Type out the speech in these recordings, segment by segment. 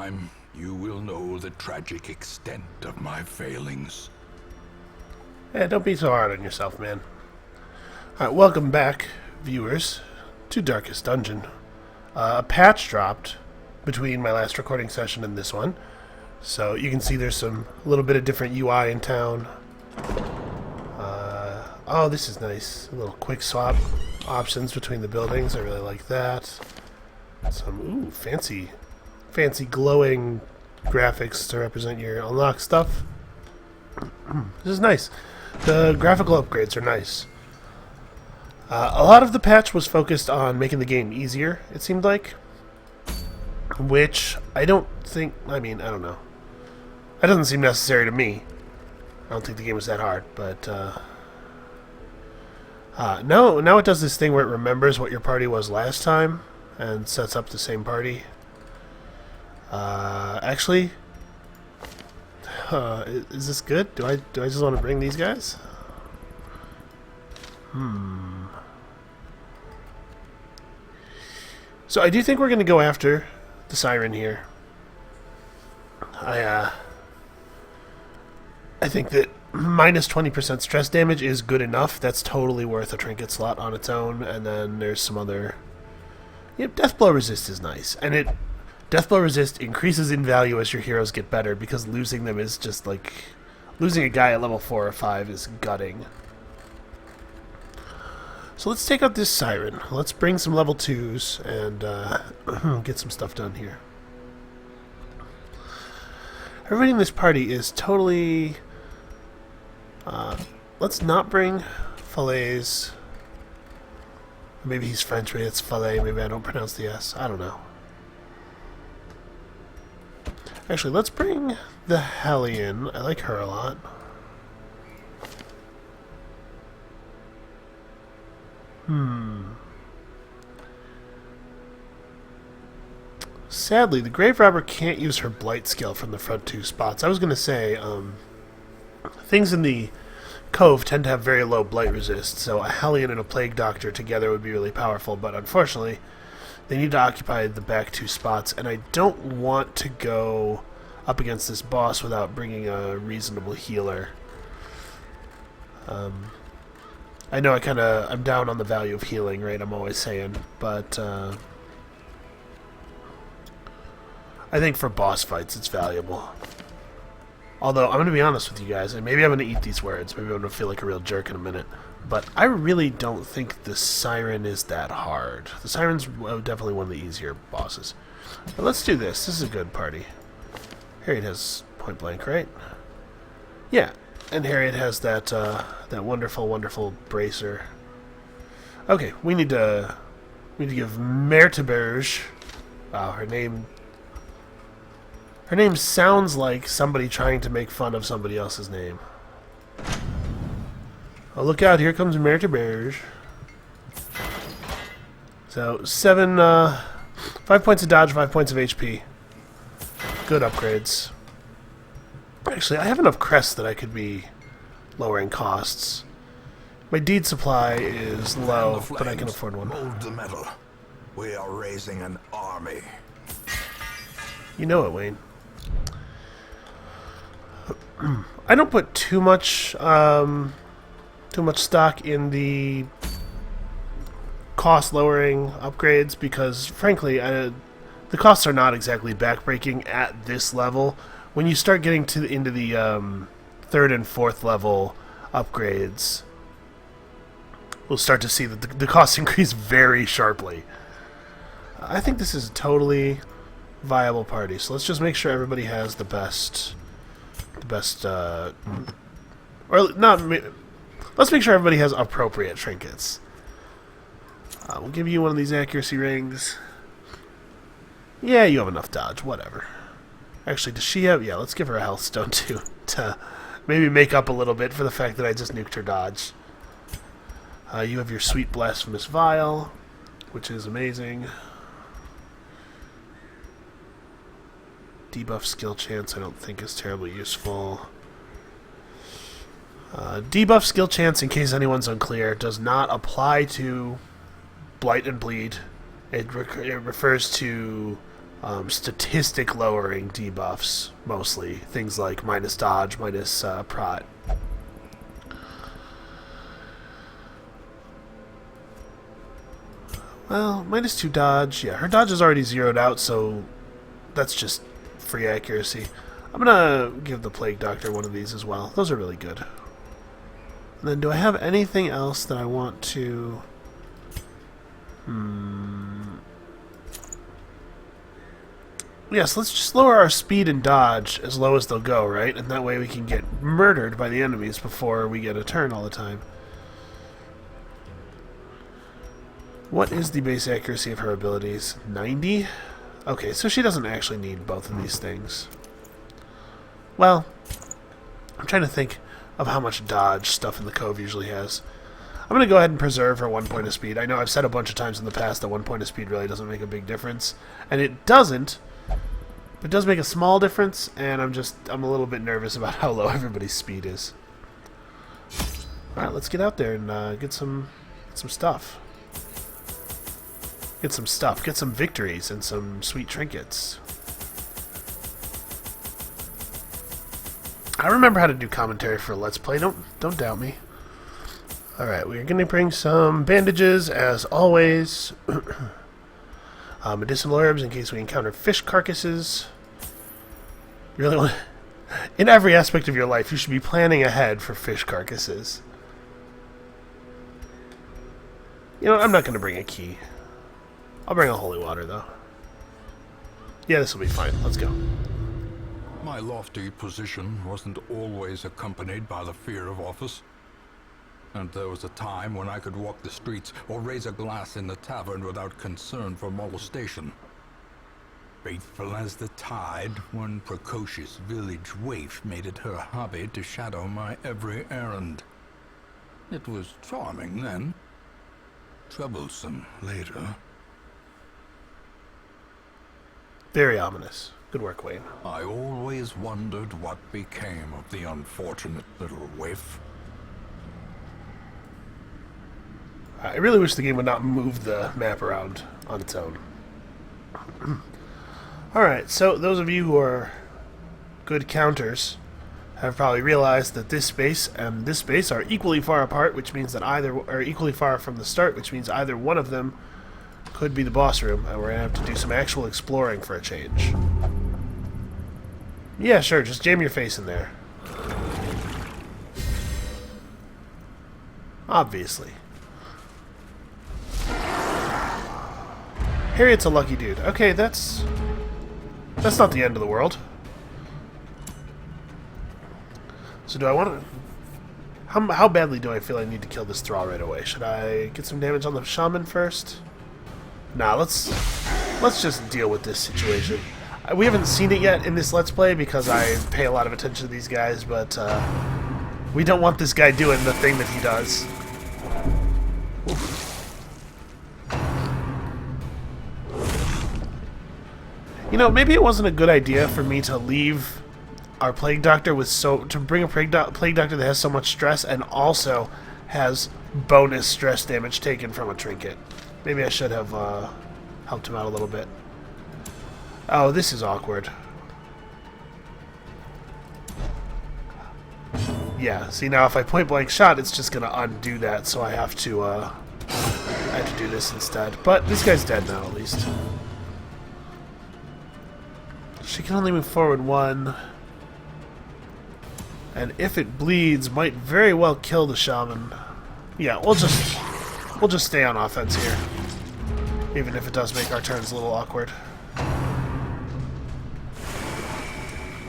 time, you will know the tragic extent of my failings. Yeah, don't be so hard on yourself, man. Alright, welcome back, viewers, to Darkest Dungeon. A patch dropped between my last recording session and this one. So you can see there's a little bit of different UI in town. Oh, this is nice. A little quick swap options between the buildings. I really like that. Some, fancy glowing graphics to represent your unlock stuff. This is nice. The graphical upgrades are nice. A lot of the patch was focused on making the game easier, it seemed like. Which, I don't know. That doesn't seem necessary to me. I don't think the game was that hard, but, now it does this thing where it remembers what your party was last time, and sets up the same party. Actually, is this good? Do I just want to bring these guys? So I do think we're going to go after the Siren here. I think that minus 20% stress damage is good enough. That's totally worth a trinket slot on its own. And then there's some other... Yep, Death Blow Resist is nice. And Death Blow Resist increases in value as your heroes get better, because losing them is just like... Losing a guy at level 4 or 5 is gutting. So let's take out this Siren. Let's bring some level 2s and get some stuff done here. Everybody in this party is totally... let's not bring Fillets. Maybe he's French, maybe it's Fillet, maybe I don't pronounce the S. I don't know. Actually, let's bring the Hellion. I like her a lot. Sadly, the Grave Robber can't use her Blight skill from the front 2 spots. I was going to say, things in the Cove tend to have very low Blight resist, so a Hellion and a Plague Doctor together would be really powerful, but unfortunately, they need to occupy the back 2 spots, and I don't want to go up against this boss without bringing a reasonable healer. I know I'm down on the value of healing, right? I'm always saying, but I think for boss fights it's valuable. Although, I'm going to be honest with you guys, and maybe I'm going to eat these words, maybe I'm going to feel like a real jerk in a minute, but I really don't think the Siren is that hard. The Siren's definitely one of the easier bosses. But let's do this. This is a good party. Harriet has point blank, right? Yeah, and Harriet has that wonderful, wonderful bracer. Okay, we need to give Merteberge. Wow, her name sounds like somebody trying to make fun of somebody else's name. Oh, look out, here comes Merteberge. So, 5 points of dodge, 5 points of HP. Good upgrades. Actually, I have enough crests that I could be lowering costs. My deed supply is low, but I can afford one. Mold the metal. We are raising an army. You know it, Wayne. I don't put too much stock in the cost-lowering upgrades because, frankly, the costs are not exactly backbreaking at this level. When you start getting into the 3rd and 4th level upgrades, we'll start to see that the costs increase very sharply. I think this is a totally viable party, so let's just make sure everybody has the best, or not. Let's make sure everybody has appropriate trinkets. We'll give you one of these accuracy rings. Yeah, you have enough dodge, whatever. Actually, does she have... Yeah, let's give her a health stone, too, to maybe make up a little bit for the fact that I just nuked her dodge. You have your Sweet Blasphemous Vial, which is amazing. Debuff skill chance I don't think is terribly useful. Debuff skill chance, in case anyone's unclear, does not apply to Blight and Bleed. It refers to statistic lowering debuffs, mostly. Things like minus dodge, minus prot. Well, minus 2 dodge. Yeah, her dodge is already zeroed out, so that's just free accuracy. I'm gonna give the Plague Doctor one of these as well. Those are really good. And then do I have anything else that I want to... Yes, let's just lower our speed and dodge as low as they'll go, right? And that way we can get murdered by the enemies before we get a turn all the time. What is the base accuracy of her abilities? 90? Okay, so she doesn't actually need both of these things. Well, I'm trying to think of how much dodge stuff in the Cove usually has. I'm going to go ahead and preserve her 1 point of speed. I know I've said a bunch of times in the past that 1 point of speed really doesn't make a big difference. And it doesn't. It does make a small difference, and I'm a little bit nervous about how low everybody's speed is. Alright, let's get out there and get some stuff. Get some victories, and some sweet trinkets. I remember how to do commentary for a Let's Play, don't doubt me. Alright, we're going to bring some bandages, as always. Medicinal herbs in case we encounter fish carcasses. You really want... In every aspect of your life, you should be planning ahead for fish carcasses. You know, I'm not going to bring a key. I'll bring a holy water, though. Yeah, this will be fine. Let's go. My lofty position wasn't always accompanied by the fear of office. And there was a time when I could walk the streets or raise a glass in the tavern without concern for molestation. Faithful as the tide, one precocious village waif made it her hobby to shadow my every errand. It was charming then, troublesome later. Very ominous. Good work, Wayne. I always wondered what became of the unfortunate little waif. I really wish the game would not move the map around on its own. Alright, so those of you who are good counters have probably realized that this space and this space are equally far apart, which means that either are equally far from the start, which means either one of them could be the boss room, and we're going to have to do some actual exploring for a change. Yeah, sure, just jam your face in there. Obviously. Harriet's a lucky dude. Okay, that's not the end of the world. So do I want to... How badly do I feel I need to kill this thrall right away? Should I get some damage on the shaman first? Nah, let's just deal with this situation. We haven't seen it yet in this Let's Play because I pay a lot of attention to these guys, but we don't want this guy doing the thing that he does. Oof. You know, maybe it wasn't a good idea for me to leave our Plague Doctor with to bring a Plague Doctor that has so much stress and also has bonus stress damage taken from a trinket. Maybe I should have helped him out a little bit. Oh, this is awkward. Yeah, see now if I point blank shot, it's just gonna undo that, so I have to do this instead. But this guy's dead now, at least. She can only move forward 1. And if it bleeds, might very well kill the shaman. Yeah, we'll just stay on offense here. Even if it does make our turns a little awkward.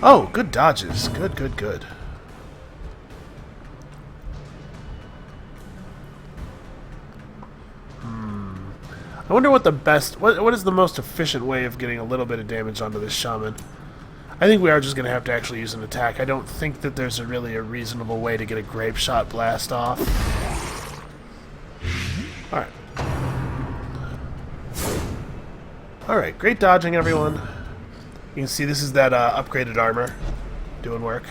Oh, good dodges. Good, good, good. I wonder what the best... What is the most efficient way of getting a little bit of damage onto this shaman? I think we are just going to have to actually use an attack. I don't think that there's really a reasonable way to get a grape shot blast off. Alright. Alright, great dodging, everyone. You can see this is that upgraded armor doing work.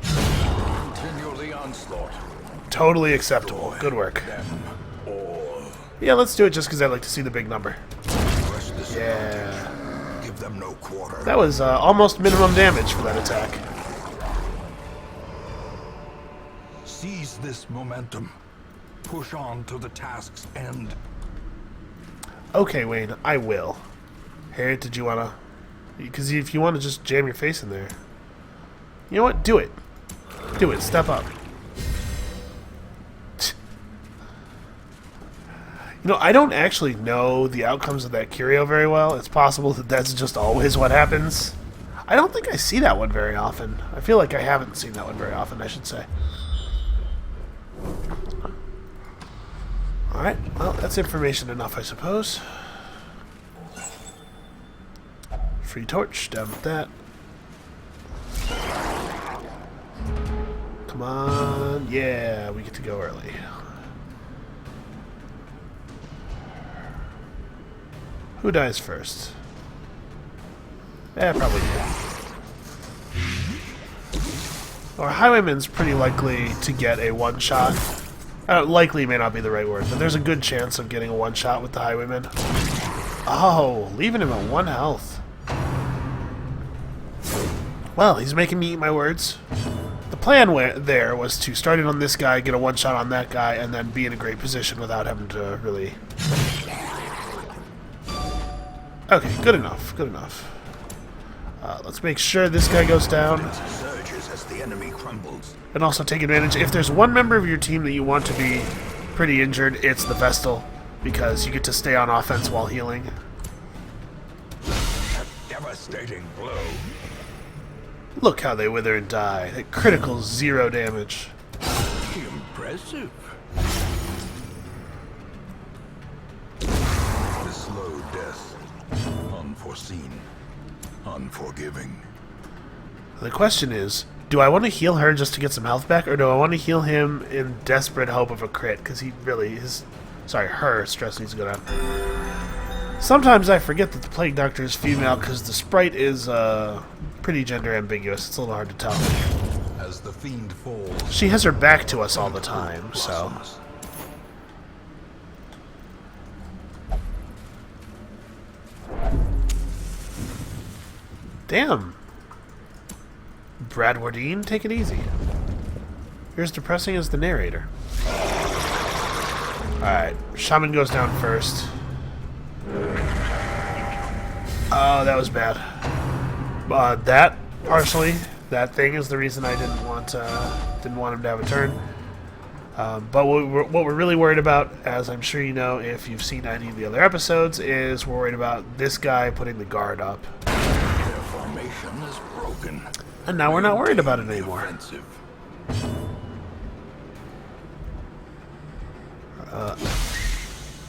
Continue the onslaught. Totally acceptable. Good work. Yeah, let's do it just because I'd like to see the big number. Press this Yeah. button. Give them no quarter. That was almost minimum damage for that attack. Seize this momentum. Push on to the task's end. Okay, Wayne, I will. Harriet, did you want to... Because if you want to just jam your face in there... You know what? Do it. Do it. Step up. You know, I don't actually know the outcomes of that curio very well. It's possible that that's just always what happens. I don't think I see that one very often. I feel like I haven't seen that one very often, I should say. Alright, well, that's information enough, I suppose. Free torch, down with that. Come on, yeah, we get to go early. Who dies first? Probably you. Our highwayman's pretty likely to get a one-shot. Likely may not be the right word, but there's a good chance of getting a one-shot with the highwayman. Oh, leaving him at 1 health. Well, he's making me eat my words. The plan there was to start it on this guy, get a one-shot on that guy, and then be in a great position without having to really... Okay, good enough, good enough. Let's make sure this guy goes down. Surges as the enemy crumbles. And also take advantage. If there's one member of your team that you want to be pretty injured, it's the Vestal, because you get to stay on offense while healing. A devastating blow. Look how they wither and die. That critical 0 damage. Impressive. The slow death. Unforeseen. Unforgiving. The question is, do I want to heal her just to get some health back, or do I want to heal him in desperate hope of a crit? Because he really is... Sorry, her stress needs to go down. Sometimes I forget that the Plague Doctor is female because the sprite is pretty gender ambiguous. It's a little hard to tell. As the fiend falls, She has her back to us all the time, so... blossoms. Damn. Bradwardine, take it easy. You're as depressing as the narrator. Alright, Shaman goes down first. Oh, that was bad. That, partially, that thing is the reason I didn't want him to have a turn. But what we're really worried about, as I'm sure you know if you've seen any of the other episodes, is we're worried about this guy putting the guard up. Their formation is broken. And now we're not worried about it anymore. Offensive.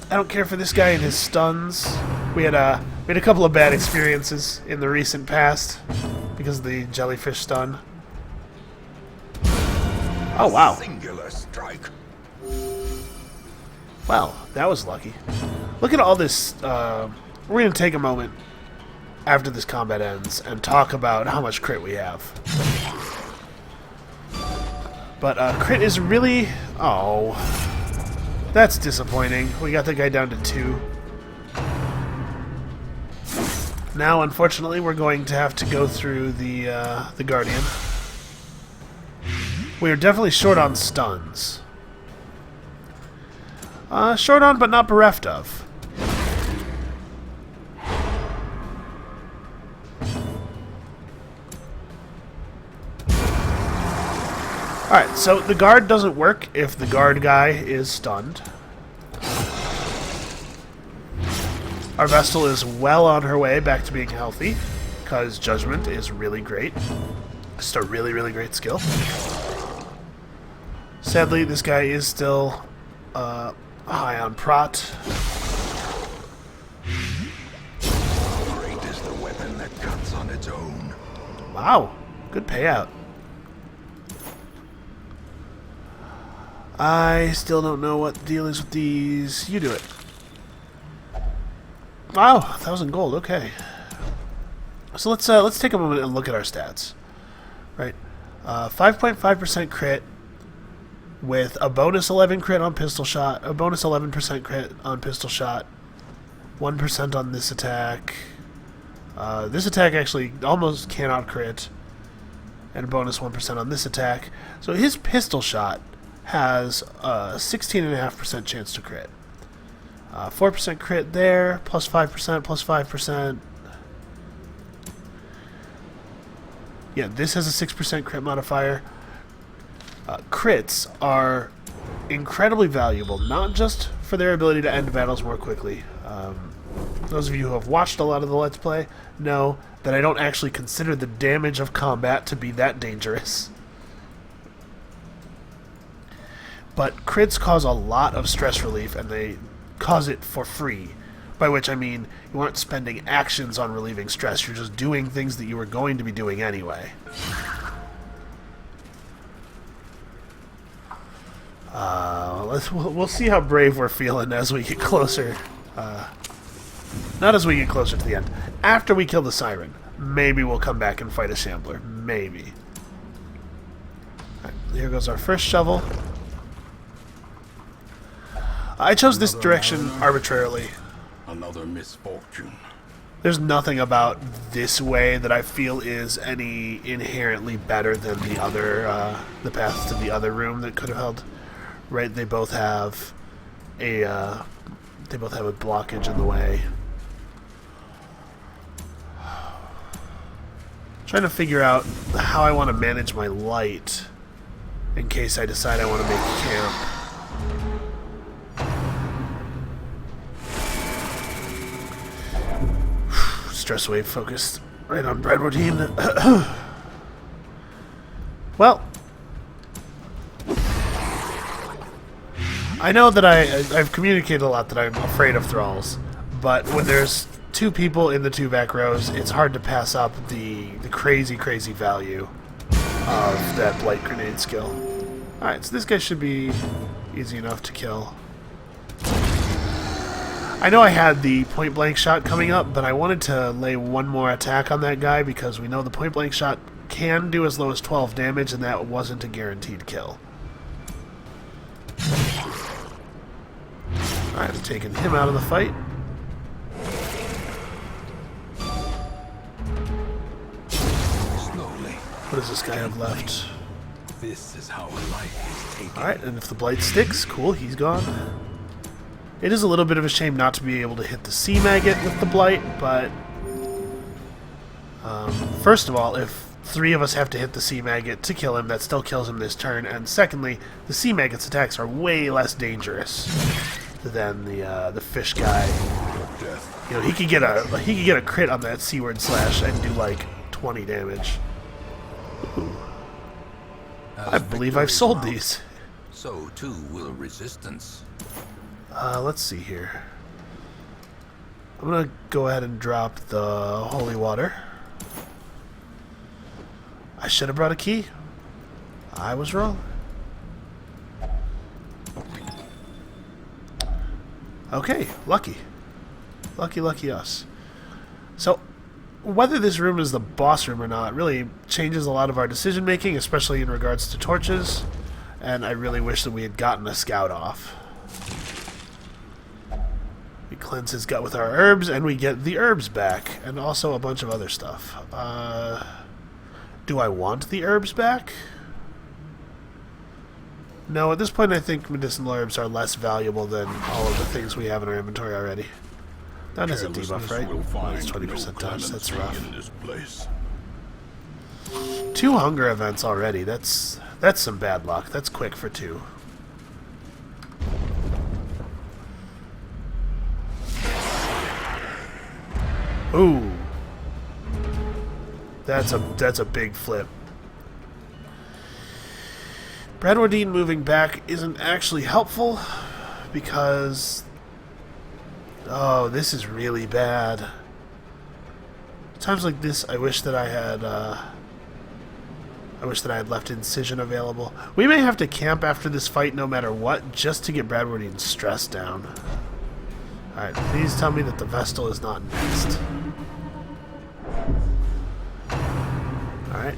I don't care for this guy and his stuns. We had a couple of bad experiences in the recent past because of the jellyfish stun. Oh wow. Singular strike. Well, that was lucky. Look at all this. We're going to take a moment after this combat ends and talk about how much crit we have. But crit is really... Oh, that's disappointing. We got the guy down to 2. Now, unfortunately, we're going to have to go through the Guardian. We are definitely short on stuns. Short on, but not bereft of. Alright, so the guard doesn't work if the guard guy is stunned. Our Vestal is well on her way back to being healthy, because Judgment is really great. Just a really, really great skill. Sadly, this guy is still high on prot. Great is the weapon that cuts on its own. Wow, good payout. I still don't know what the deal is with these. You do it. Wow, 1,000 gold. Okay. So let's take a moment and look at our stats. Right, 5.5% crit, with a bonus 11 crit on pistol shot, a bonus 11% crit on pistol shot, 1% on this attack. This attack actually almost cannot crit, and a bonus 1% on this attack. So his pistol shot has a 16.5% chance to crit. 4% crit there, plus 5%, plus 5%. Yeah, this has a 6% crit modifier. Crits are incredibly valuable, not just for their ability to end battles more quickly. Those of you who have watched a lot of the Let's Play know that I don't actually consider the damage of combat to be that dangerous. But crits cause a lot of stress relief, and they cause it for free. By which I mean you aren't spending actions on relieving stress, you're just doing things that you were going to be doing anyway. We'll see how brave we're feeling as we get closer. Not as we get closer to the end. After we kill the Siren, maybe we'll come back and fight a Shambler. Maybe. Right, here goes our first shovel. I chose this direction arbitrarily. Another misfortune. There's nothing about this way that I feel is any inherently better than the other, the path to the other room that could have held. Right? They both have a blockage in the way. Trying to figure out how I want to manage my light in case I decide I want to make camp. Stress wave focused right on bread routine. Well, I know that I've communicated a lot that I'm afraid of thralls, but when there's two people in the two back rows, it's hard to pass up the crazy value of that blight grenade skill. Alright, so this guy should be easy enough to kill. I know I had the point blank shot coming up, but I wanted to lay one more attack on that guy because we know the point blank shot can do as low as 12 damage, and that wasn't a guaranteed kill. Alright, taking him out of the fight. Slowly. What does this guy have left? This is how life is taken. Alright, and if the blight sticks, cool, he's gone. It is a little bit of a shame not to be able to hit the sea maggot with the blight, but first of all, if 3 of us have to hit the sea maggot to kill him, that still kills him this turn, and secondly, the sea maggot's attacks are way less dangerous than the fish guy. You know, he could get a crit on that seaward slash and do like 20 damage. Ooh. I believe I've sold these. So too will resistance. Let's see here. I'm gonna go ahead and drop the holy water. I should have brought a key. I was wrong. Okay, lucky. Lucky us. So, whether this room is the boss room or not really changes a lot of our decision making, especially in regards to torches, and I really wish that we had gotten a scout off. We cleanse his gut with our herbs, and we get the herbs back, and also a bunch of other stuff. Do I want the herbs back? No, at this point I think medicinal herbs are less valuable than all of the things we have in our inventory already. That is a debuff, right? Minus 20% dodge, that's rough. 2 hunger events already, that's some bad luck. That's quick for 2. Ooh. That's a big flip. Bradwardine moving back isn't actually helpful because oh, this is really bad. Times like this, I wish that I had left Incision available. We may have to camp after this fight no matter what, just to get Bradwardine's stress down. Alright, please tell me that the Vestal is not next. Alright.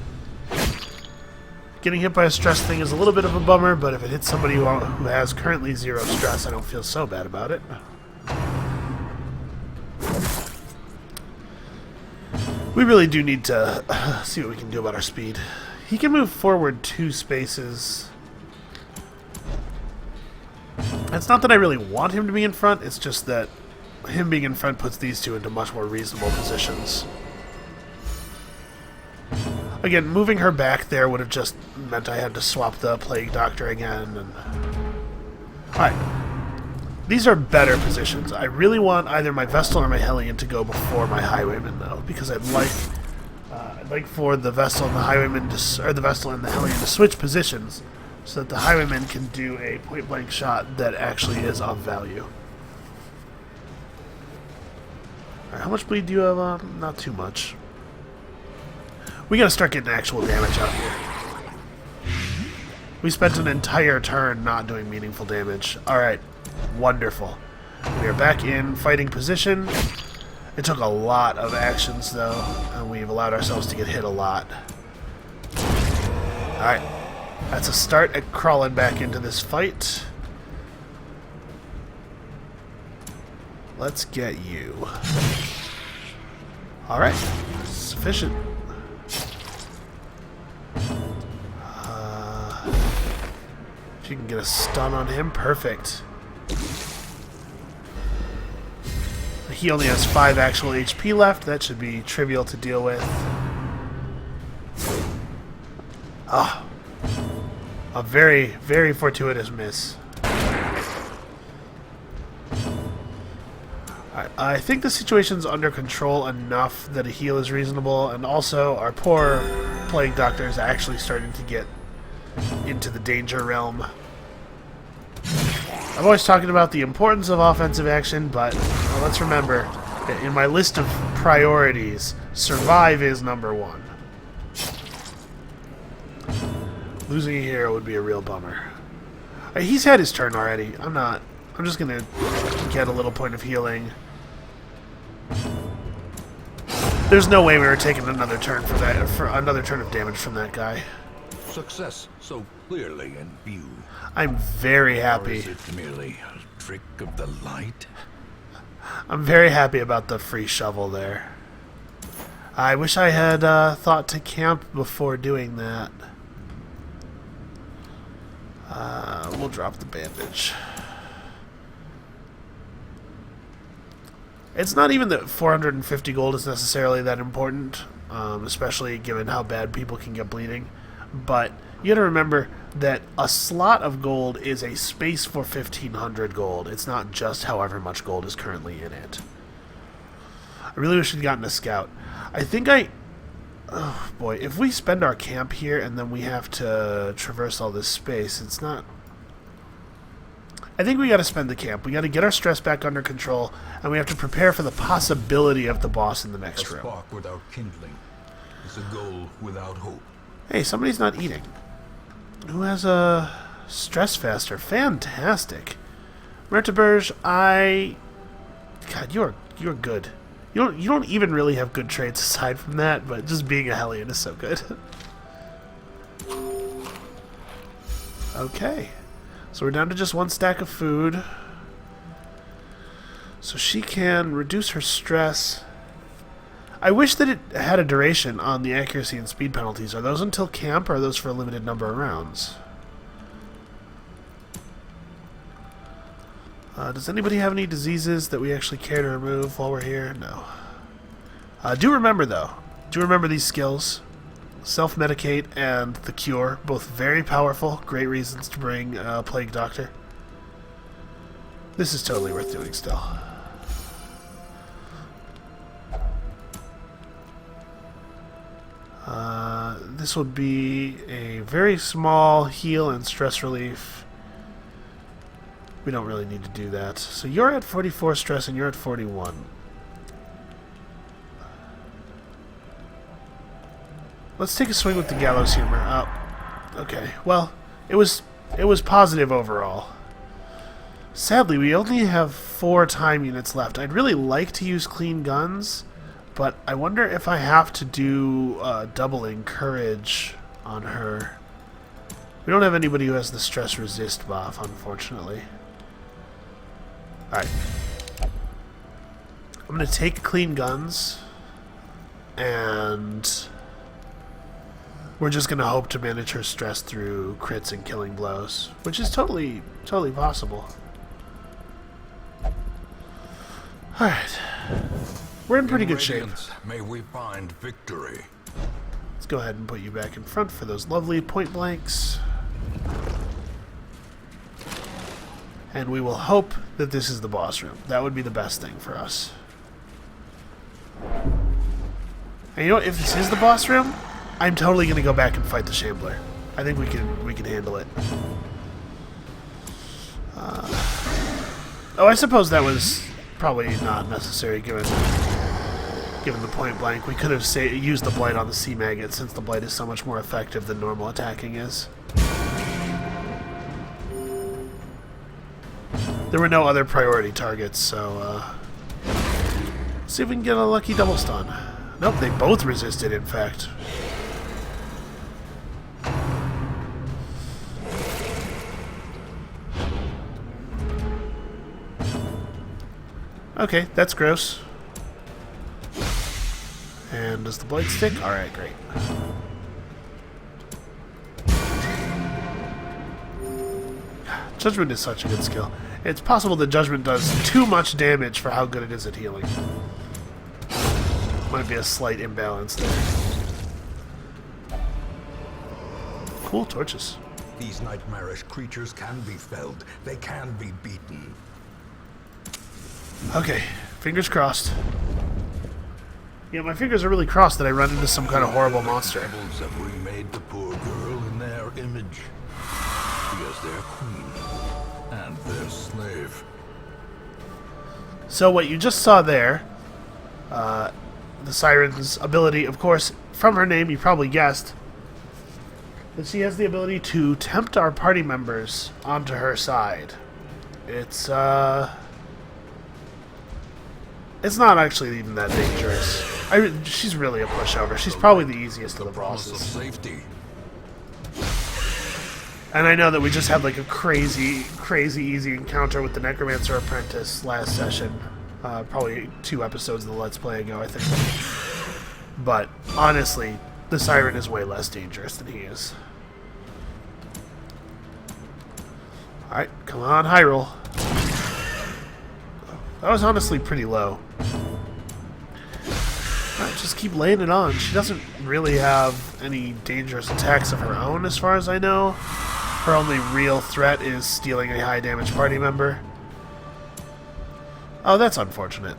Getting hit by a stress thing is a little bit of a bummer, but if it hits somebody who has currently 0 stress, I don't feel so bad about it. We really do need to see what we can do about our speed. He can move forward 2 spaces. It's not that I really want him to be in front, it's just that him being in front puts these two into much more reasonable positions. Again, moving her back there would have just meant I had to swap the Plague Doctor again. And alright. These are better positions. I really want either my Vestal or my Hellion to go before my Highwayman, though, because I'd like for the Vestal and the Highwayman or the Vestal and the Hellion to switch positions so that the Highwayman can do a point-blank shot that actually is of value. Alright, how much bleed do you have on? Not too much. We gotta start getting actual damage out here. We spent an entire turn not doing meaningful damage. Alright, wonderful. We are back in fighting position. It took a lot of actions, though, and we've allowed ourselves to get hit a lot. Alright, that's a start at crawling back into this fight. Let's get you. Alright, sufficient. If you can get a stun on him, perfect. He only has 5 actual HP left. That should be trivial to deal with. Ah. A very, very fortuitous miss. I think the situation's under control enough that a heal is reasonable, and also our poor Plague Doctor is actually starting to get into the danger realm. I'm always talking about the importance of offensive action, but let's remember that in my list of priorities, survive is number 1. Losing a hero would be a real bummer. He's had his turn already. I'm just gonna get a little point of healing. There's no way we were taking another turn for another turn of damage from that guy. Success so clearly in view. I'm very happy. Or is it merely a trick of the light? I'm very happy about the free shovel there. I wish I had thought to camp before doing that. We'll drop the bandage. It's not even that 450 gold is necessarily that important, especially given how bad people can get bleeding. But you gotta remember that a slot of gold is a space for 1500 gold. It's not just however much gold is currently in it. I really wish we'd gotten a scout. Oh boy, if we spend our camp here and then we have to traverse all this space, it's not... I think we gotta spend the camp. We gotta get our stress back under control, and we have to prepare for the possibility of the boss in the next room. A spark without kindling is a goal without hope. Hey, somebody's not eating. Who has a stress faster? Fantastic. Merteberge, God, you're good. You don't even really have good traits aside from that, but just being a Hellion is so good. Okay. So we're down to just 1 stack of food. So she can reduce her stress. I wish that it had a duration on the accuracy and speed penalties. Are those until camp, or are those for a limited number of rounds? Does anybody have any diseases that we actually care to remove while we're here? No. Do remember, though. Do remember these skills. Self-medicate and the cure. Both very powerful. Great reasons to bring Plague Doctor. This is totally worth doing still. This would be a very small heal and stress relief. We don't really need to do that. So you're at 44 stress and you're at 41. Let's take a swing with the gallows humor. Oh, okay. Well, it was positive overall. Sadly, we only have 4 time units left. I'd really like to use clean guns, but I wonder if I have to do doubling courage on her. We don't have anybody who has the stress resist buff, unfortunately. Alright. I'm going to take clean guns, and we're just going to hope to manage her stress through crits and killing blows, which is totally possible. Alright. We're in pretty good shape. May we find victory. Let's go ahead and put you back in front for those lovely point blanks. And we will hope that this is the boss room. That would be the best thing for us. And you know what? If this is the boss room, I'm totally going to go back and fight the Shambler. I think we can handle it. Oh, I suppose that was probably not necessary given the point blank. We could have used the blight on the sea maggot, since the blight is so much more effective than normal attacking is. There were no other priority targets, so see if we can get a lucky double stun. Nope, they both resisted, in fact. Okay, that's gross. And does the blade stick? Alright, great. Judgment is such a good skill. It's possible that Judgment does too much damage for how good it is at healing. Might be a slight imbalance there. Cool torches. These nightmarish creatures can be felled. They can be beaten. Okay, fingers crossed. Yeah, my fingers are really crossed that I run into some kind of horrible monster. The rebels have remade the poor girl in their image. She is their queen and their slave. So what you just saw there, the Siren's ability, of course, from her name you probably guessed that she has the ability to tempt our party members onto her side. It's not actually even that dangerous. She's really a pushover. She's probably the easiest of the bosses. Of safety. And I know that we just had like a crazy easy encounter with the Necromancer Apprentice last session. Probably 2 episodes of the Let's Play ago, I think. But honestly, the Siren is way less dangerous than he is. Alright, come on, high roll. That was honestly pretty low. Alright, just keep laying it on. She doesn't really have any dangerous attacks of her own, as far as I know. Her only real threat is stealing a high damage party member. Oh, that's unfortunate.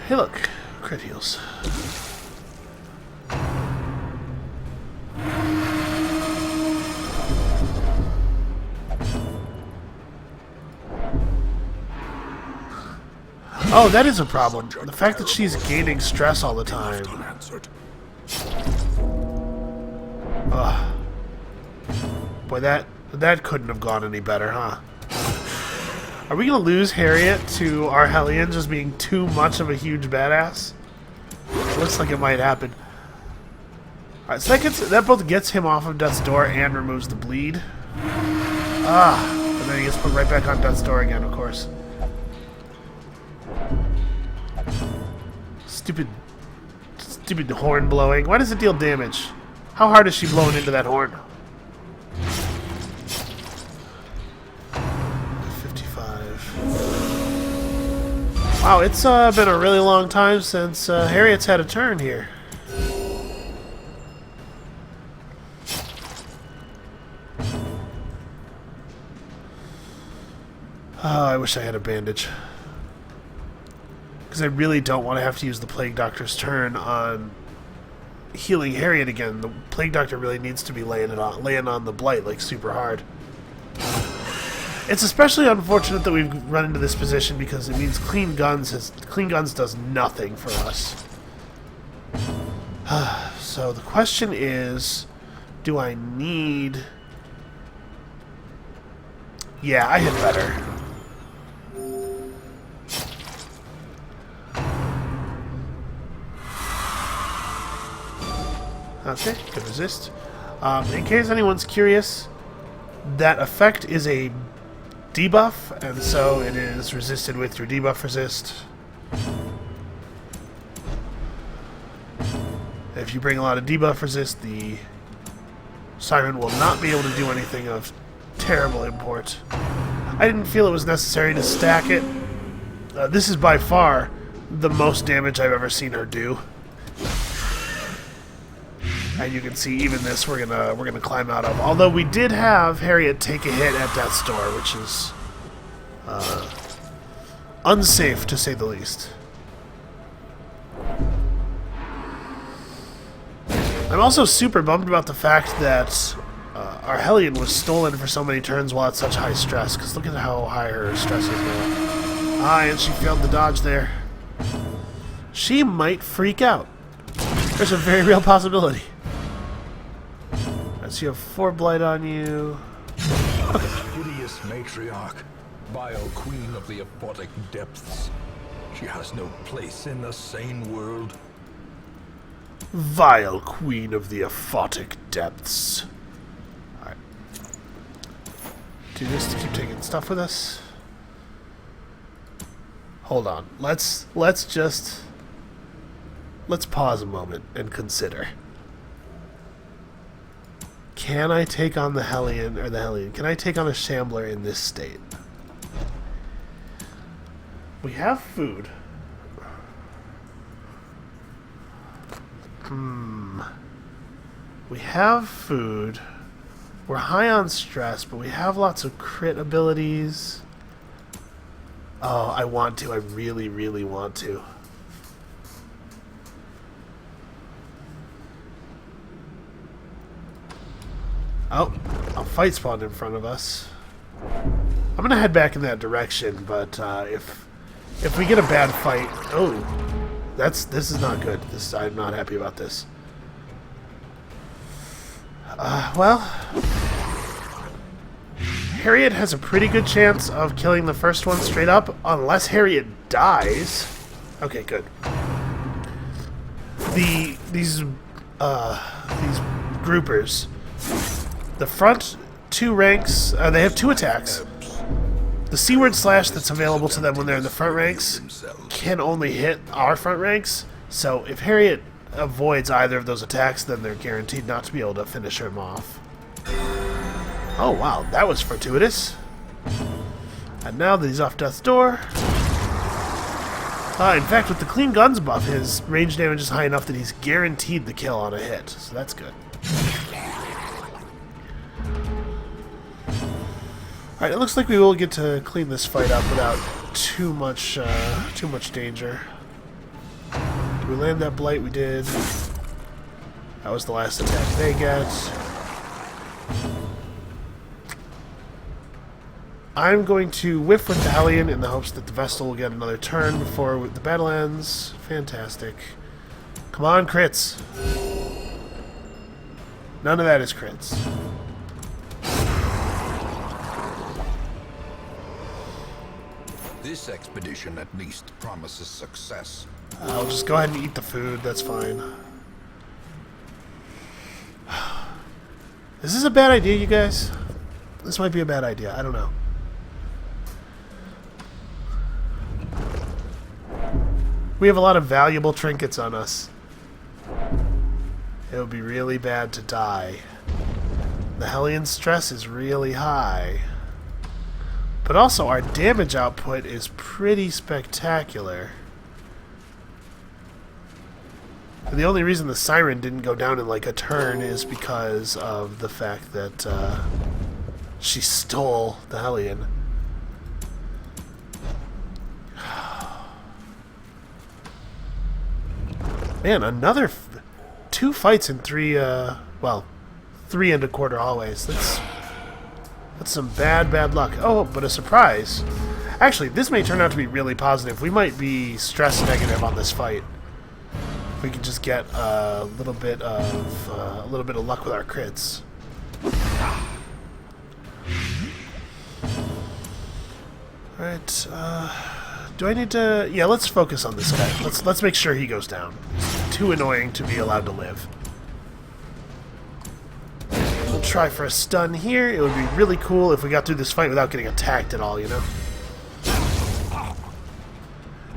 Hey look, crit heals. Oh, that is a problem. The fact that she's gaining stress all the time. Ugh. Boy, that couldn't have gone any better, huh? Are we going to lose Harriet to our Hellion just being too much of a huge badass? Looks like it might happen. Alright, so that both gets him off of Death's Door and removes the bleed. And then he gets put right back on Death's Door again, of course. Stupid horn blowing. Why does it deal damage? How hard is she blowing into that horn? 55. Wow, it's been a really long time since Harriet's had a turn here. Oh, I wish I had a bandage. Because I really don't want to have to use the Plague Doctor's turn on healing Harriet again. The Plague Doctor really needs to be laying on the Blight like super hard. It's especially unfortunate that we've run into this position because it means Clean Guns does nothing for us. So the question is, do I need... Yeah, I had better. Okay, good resist. In case anyone's curious, that effect is a debuff, and so it is resisted with your debuff resist. If you bring a lot of debuff resist, the Siren will not be able to do anything of terrible import. I didn't feel it was necessary to stack it. This is by far the most damage I've ever seen her do. And you can see even this we're gonna climb out of. Although we did have Harriet take a hit at Death's Door, which is unsafe to say the least. I'm also super bummed about the fact that our Hellion was stolen for so many turns while at such high stress, because look at how high her stress is now. Ah, and she failed the dodge there. She might freak out. There's a very real possibility. Alright, so you have 4 blight on you. Hideous matriarch, vile queen of the aphotic depths. She has no place in the sane world. Vile queen of the aphotic depths. Alright. Do this to keep taking stuff with us. Hold on. Let's pause a moment and consider. Can I take on the Hellion, or the Hellion? Can I take on a Shambler in this state? We have food. We have food. We're high on stress, but we have lots of crit abilities. Oh, I want to. I really, really want to. Oh, a fight spawned in front of us. I'm gonna head back in that direction, but if we get a bad fight, this is not good. I'm not happy about this. Well, Harriet has a pretty good chance of killing the first one straight up, unless Harriet dies. Okay, good. These groupers, the front 2 ranks, they have 2 attacks. The C-word slash that's available to them when they're in the front ranks can only hit our front ranks. So if Harriet avoids either of those attacks, then they're guaranteed not to be able to finish him off. Oh wow, that was fortuitous. And now that he's off Death's Door... in fact, with the Clean Guns buff, his range damage is high enough that he's guaranteed the kill on a hit. So that's good. Alright, it looks like we will get to clean this fight up without too much danger. Did we land that blight? We did. That was the last attack they get. I'm going to whiff with the Hellion in the hopes that the Vestal will get another turn before the battle ends. Fantastic. Come on, crits. None of that is crits. This expedition at least promises success. I'll just go ahead and eat the food, that's fine. Is this a bad idea, you guys? This might be a bad idea, I don't know. We have a lot of valuable trinkets on us. It would be really bad to die. The Hellion stress is really high. But also, our damage output is pretty spectacular. And the only reason the Siren didn't go down in like a turn is because of the fact that she stole the Hellion. Man, another 2 fights in 3, 3 and a quarter hallways. That's some bad luck. Oh, but a surprise. Actually, this may turn out to be really positive. We might be stress negative on this fight. We can just get a little bit of luck with our crits. All right. Do I need to? Yeah, let's focus on this guy. Let's make sure he goes down. He's too annoying to be allowed to live. try for a stun here. It would be really cool if we got through this fight without getting attacked at all, you know?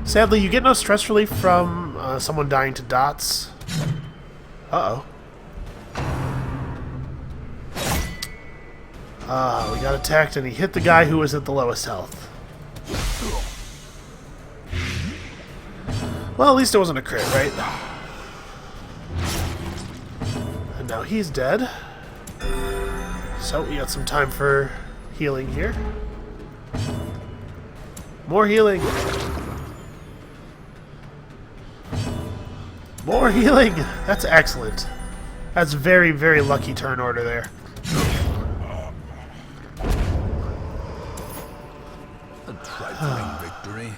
Sadly, you get no stress relief from someone dying to dots. Uh-oh. We got attacked and he hit the guy who was at the lowest health. Well, at least it wasn't a crit, right? And now he's dead. So we got some time for healing here. More healing. More healing! That's excellent. That's very, very lucky turn order there. A trifling victory,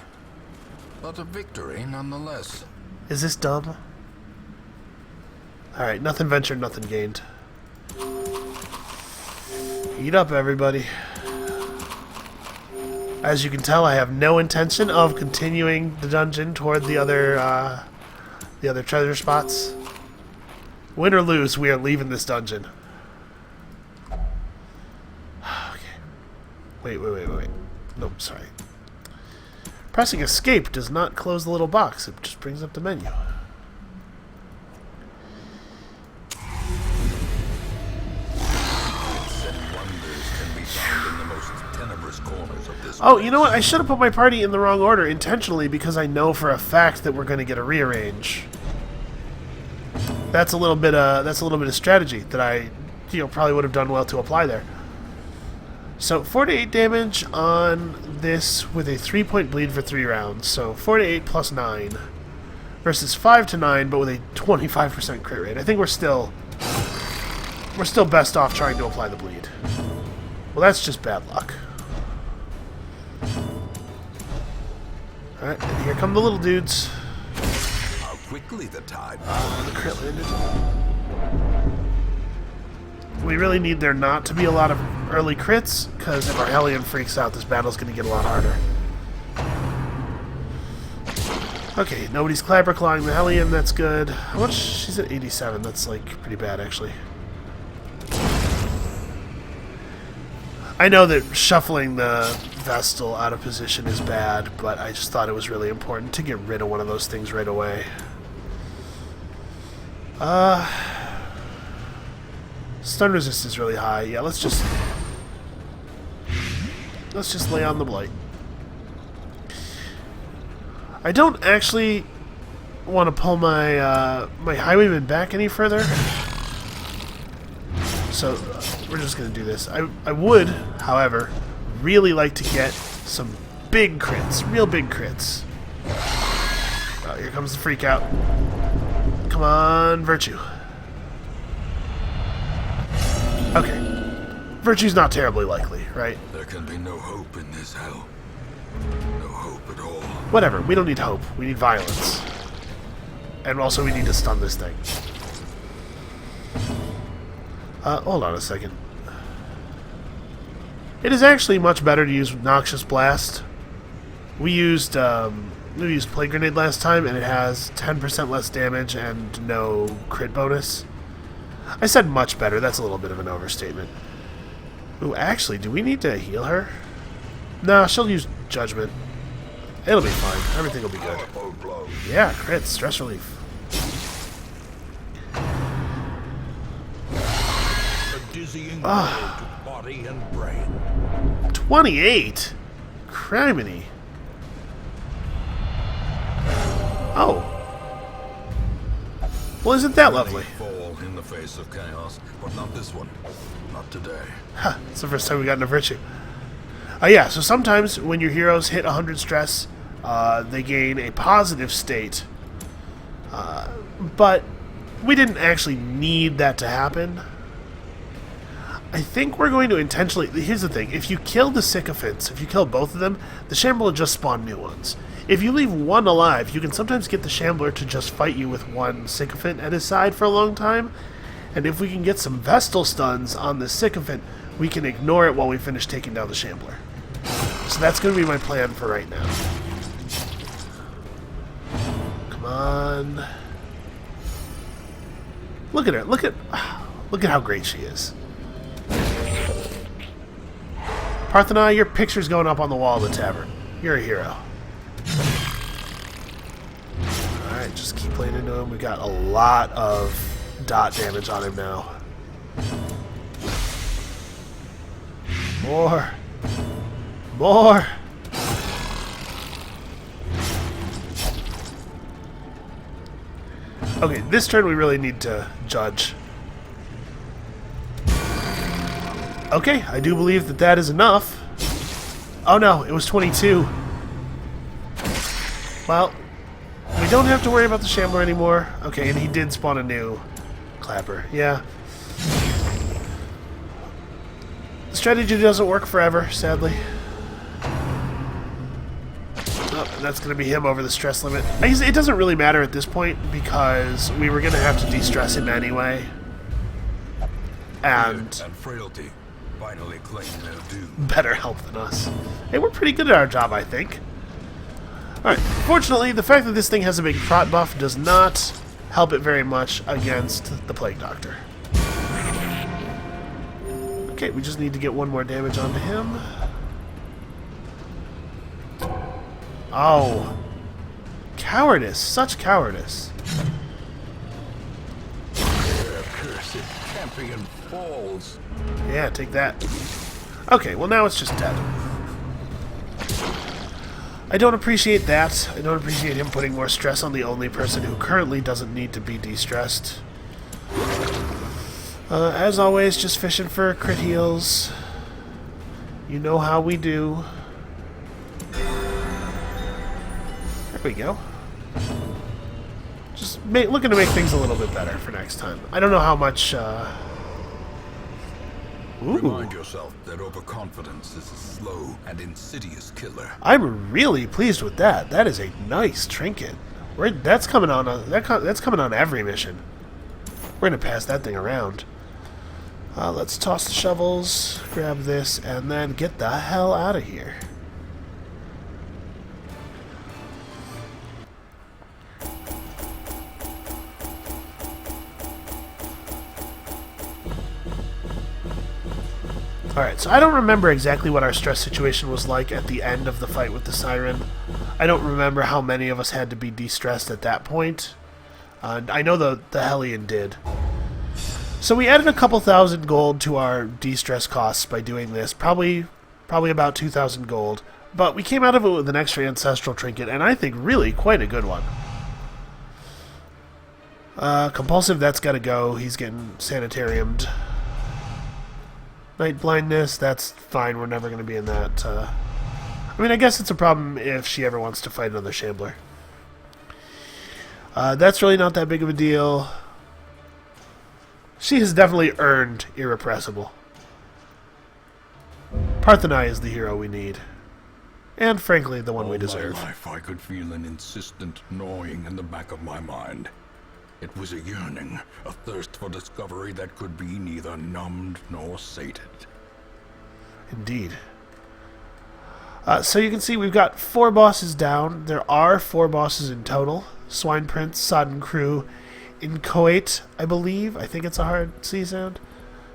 but a victory nonetheless. Is this dumb? Alright, nothing ventured, nothing gained. Eat up, everybody. As you can tell, I have no intention of continuing the dungeon toward the other treasure spots. Win or lose, we are leaving this dungeon. Okay. Wait. Nope, sorry. Pressing escape does not close the little box. It just brings up the menu. Oh, you know what? I should have put my party in the wrong order intentionally because I know for a fact that we're going to get a rearrange. That's a little bit of strategy that I, probably would have done well to apply there. So 4 to 8 damage on this with a 3-point bleed for 3 rounds. So 4 to 8 plus 9 versus 5 to 9, but with a 25% crit rate. I think we're still best off trying to apply the bleed. Well, that's just bad luck. Alright, and here come the little dudes. How quickly the tide. The crit landed. We really need there not to be a lot of early crits, because if our Hellion freaks out, this battle's going to get a lot harder. Okay, nobody's clapper clawing the Hellion, that's good. How much? She's at 87, that's like pretty bad actually. I know that shuffling the Vestal out of position is bad, but I just thought it was really important to get rid of one of those things right away. Stun resist is really high. Yeah, let's just lay on the Blight. I don't actually want to pull my my Highwayman back any further. So we're just going to do this. I would, however, really like to get some big crits, real big crits. Oh, here comes the freak out. Come on, Virtue. Okay. Virtue's not terribly likely, right? There can be no hope in this hell. No hope at all. Whatever, we don't need hope. We need violence. And also we need to stun this thing. Hold on a second. It is actually much better to use Noxious Blast. We used Plague Grenade last time, and it has 10% less damage and no crit bonus. I said much better. That's a little bit of an overstatement. Ooh, actually, do we need to heal her? No, she'll use Judgment. It'll be fine. Everything will be good. Yeah, crit, stress relief. To body and brain. 28? Criminy. Oh. Well, isn't that lovely? Fall in the face of chaos, but not this one. Not today. Huh, it's the first time we got into Virtue. Yeah, so sometimes when your heroes hit 100 stress, they gain a positive state. But we didn't actually need that to happen. I think we're going to intentionally... Here's the thing. If you kill the Sycophants, if you kill both of them, the Shambler will just spawn new ones. If you leave one alive, you can sometimes get the Shambler to just fight you with one Sycophant at his side for a long time. And if we can get some Vestal stuns on the Sycophant, we can ignore it while we finish taking down the Shambler. So that's going to be my plan for right now. Come on. Look at her. Look at how great she is. Parthena, your picture's going up on the wall of the tavern. You're a hero. Alright, just keep playing into him. We got a lot of dot damage on him now. More. More. Okay, this turn we really need to judge. Okay, I do believe that that is enough. Oh no, it was 22. Well, we don't have to worry about the Shambler anymore. Okay, and he did spawn a new Clapper. Yeah. The strategy doesn't work forever, sadly. Oh, and that's going to be him over the stress limit. It doesn't really matter at this point because we were going to have to de-stress him anyway. And frailty finally claim their due. Better help than us. Hey, we're pretty good at our job, I think. Alright, fortunately, the fact that this thing has a big prot buff does not help it very much against the Plague Doctor. Okay, we just need to get one more damage onto him. Oh. Cowardice. Such cowardice. Their cursed champion falls. Yeah, take that. Okay, well now it's just dead. I don't appreciate that. I don't appreciate him putting more stress on the only person who currently doesn't need to be de-stressed. As always, just fishing for crit heals. You know how we do. There we go. Just looking to make things a little bit better for next time. I don't know how much... Remind yourself that overconfidence is a slow and insidious killer. I'm really pleased with that. That is a nice trinket. That's coming on. That's coming on every mission. We're gonna pass that thing around. Let's toss the shovels, grab this, and then get the hell out of here. Alright, so I don't remember exactly what our stress situation was like at the end of the fight with the Siren. I don't remember how many of us had to be de-stressed at that point. I know the Hellion did. So we added a couple thousand gold to our de-stress costs by doing this. Probably about 2,000 gold. But we came out of it with an extra Ancestral Trinket, and I think really quite a good one. Compulsive, that's gotta go. He's getting sanitariumed. Night blindness, that's fine. We're never going to be in that. I mean, I guess it's a problem if she ever wants to fight another Shambler. That's really not that big of a deal. She has definitely earned Irrepressible. Parthenai is the hero we need. And, frankly, the one we deserve. All my life I could feel an insistent gnawing in the back of my mind. It was a yearning, a thirst for discovery that could be neither numbed nor sated. Indeed. So you can see we've got 4 bosses down. There are 4 bosses in total. Swine Prince, Sodden Crew, Inchoate, I believe. I think it's a hard C sound.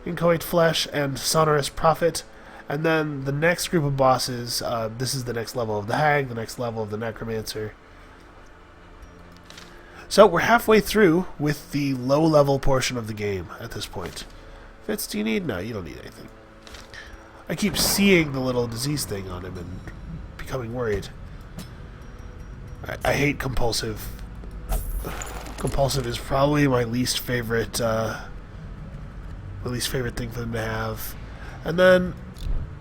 Inchoate Flesh, and Sonorous Prophet. And then the next group of bosses, this is the next level of the Hag, the next level of the Necromancer. So we're halfway through with the low-level portion of the game at this point. Fitz, do you need? No, you don't need anything. I keep seeing the little disease thing on him and becoming worried. I hate Compulsive. Compulsive is probably my least favorite thing for them to have. And then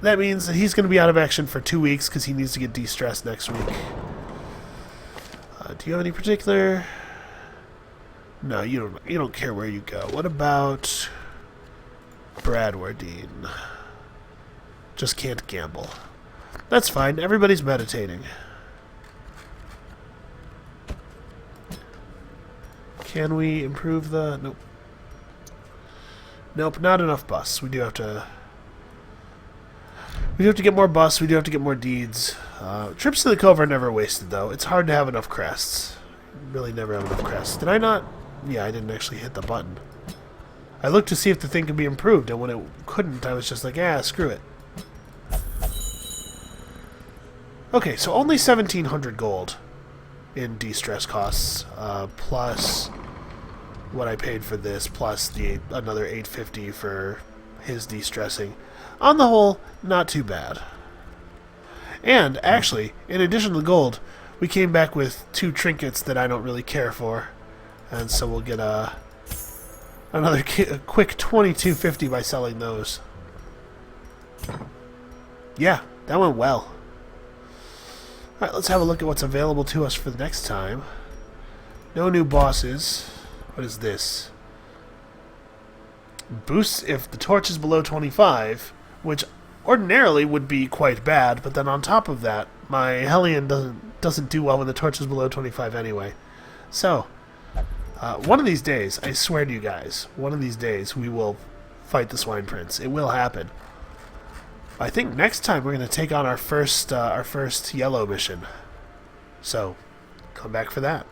that means that he's going to be out of action for 2 weeks because he needs to get de-stressed next week. Do you have any particular... No, you don't care where you go. What about Bradwardine? Just can't gamble. That's fine. Everybody's meditating. Can we improve the... Nope. Nope, not enough busts. We do have to... We do have to get more busts. We do have to get more deeds. Trips to the Cove are never wasted, though. It's hard to have enough crests. Really never have enough crests. Did I not... Yeah, I didn't actually hit the button. I looked to see if the thing could be improved, and when it couldn't, I was just like, screw it. Okay, so only 1,700 gold in de-stress costs, plus what I paid for this, plus another 850 for his de-stressing. On the whole, not too bad. And, actually, in addition to the gold, we came back with 2 trinkets that I don't really care for. And so we'll get another quick 2250 by selling those. Yeah, that went well. Alright, let's have a look at what's available to us for the next time. No new bosses. What is this? Boosts if the torch is below 25, which ordinarily would be quite bad, but then on top of that, my Hellion doesn't do well when the torch is below 25 anyway. So, one of these days, I swear to you guys, one of these days we will fight the Swine Prince. It will happen. I think next time we're going to take on our first yellow mission. So, come back for that.